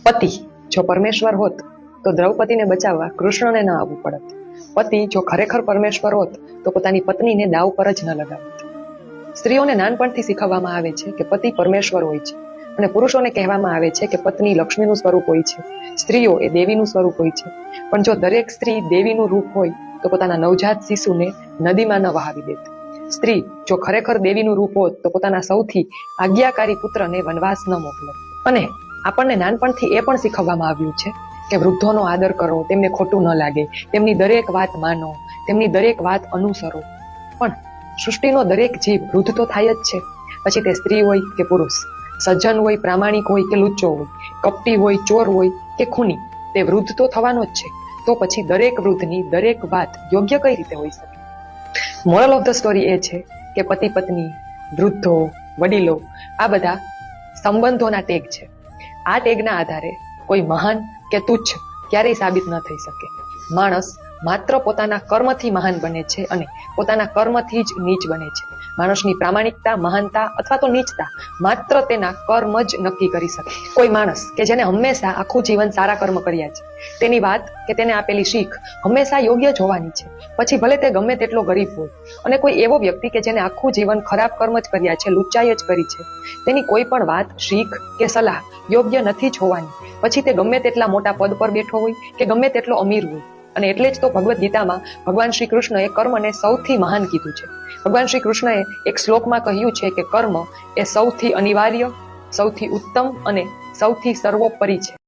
પતિ જો પરમેશ્વર હોત તો દ્રૌપદીને બચાવવા કૃષ્ણને ન આવવું પડત. પતિ જો ખરેખર પરમેશ્વર હોત તો પોતાની પત્નીને દાવ પર જ ન લગાવત. સ્ત્રીઓને નાનપણથી શીખવવામાં આવે છે કે પતિ પરમેશ્વર હોય છે અને પુરુષોને કહેવામાં આવે છે કે પત્ની લક્ષ્મીનું સ્વરૂપ હોય છે, સ્ત્રીઓ એ દેવીનું સ્વરૂપ હોય છે. પણ જો દરેક સ્ત્રી દેવીનું રૂપ હોય તો પોતાના નવજાત શિશુને નદીમાં ન વહાવી દેત. સ્ત્રી જો ખરેખર દેવીનું રૂપ હોત તો પોતાના સૌથી આજ્ઞાકારી પુત્રને વનવાસ ન મોકલે. અને આપણને નાનપણથી એ પણ શીખવવામાં આવ્યું છે કે વૃદ્ધોનો આદર કરો, તેમને ખોટું ન લાગે, તેમની દરેક વાત માનો, તેમની દરેક વાત અનુસરો. પણ સૃષ્ટિનો દરેક જીવ વૃદ્ધ તો થાય જ છે, પછી તે સ્ત્રી હોય કે પુરુષ, સજ્જન હોય, પ્રામાણિક હોય કે લુચ્ચો હોય, કપટી હોય, ચોર હોય કે ખૂની, તે વૃદ્ધ તો થવાનો જ છે. તો પછી દરેક વૃદ્ધની દરેક વાત યોગ્ય કઈ રીતે હોઈ શકે? મોરલ ઓફ ધ સ્ટોરી એ છે કે પતિ પત્ની, વૃદ્ધો, વડીલો આ બધા સંબંધોના ટેગ છે. આ ટેગના આધારે કોઈ મહાન કે તુચ્છ ક્યારેય સાબિત ન થઈ શકે. માણસ માત્ર પોતાના કર્મથી મહાન બને છે અને પોતાના કર્મથી જ નીચ બને છે. માણસની પ્રામાણિકતા, મહાનતા અથવા તો નીચતા માત્ર તેના કર્મ જ નક્કી કરી શકે. કોઈ માણસ કે જેને હંમેશા આખું જીવન સારા કર્મ કર્યા છે, તેની વાત કે તેને આપેલી શીખ હંમેશા યોગ્ય જ હોવાની છે, પછી ભલે તે ગમે તેટલો ગરીબ હોય. અને કોઈ એવો વ્યક્તિ કે જેને આખું જીવન ખરાબ કર્મ જ કર્યા છે, લુચ્ચાઈ જ કરી છે, તેની કોઈ પણ વાત, શીખ કે સલાહ યોગ્ય નથી જ હોવાની, પછી તે ગમે તેટલા મોટા પદ પર બેઠો હોય કે ગમે તેટલો અમીર હોય. અને એટલે જ તો ભગવદ્ ગીતામાં ભગવાન શ્રી કૃષ્ણએ કર્મને સૌથી મહાન કીધું છે. ભગવાન શ્રી કૃષ્ણએ એક શ્લોકમાં કહ્યું છે કે કર્મ એ સૌથી અનિવાર્ય, સૌથી ઉત્તમ અને સૌથી સર્વોપરી છે.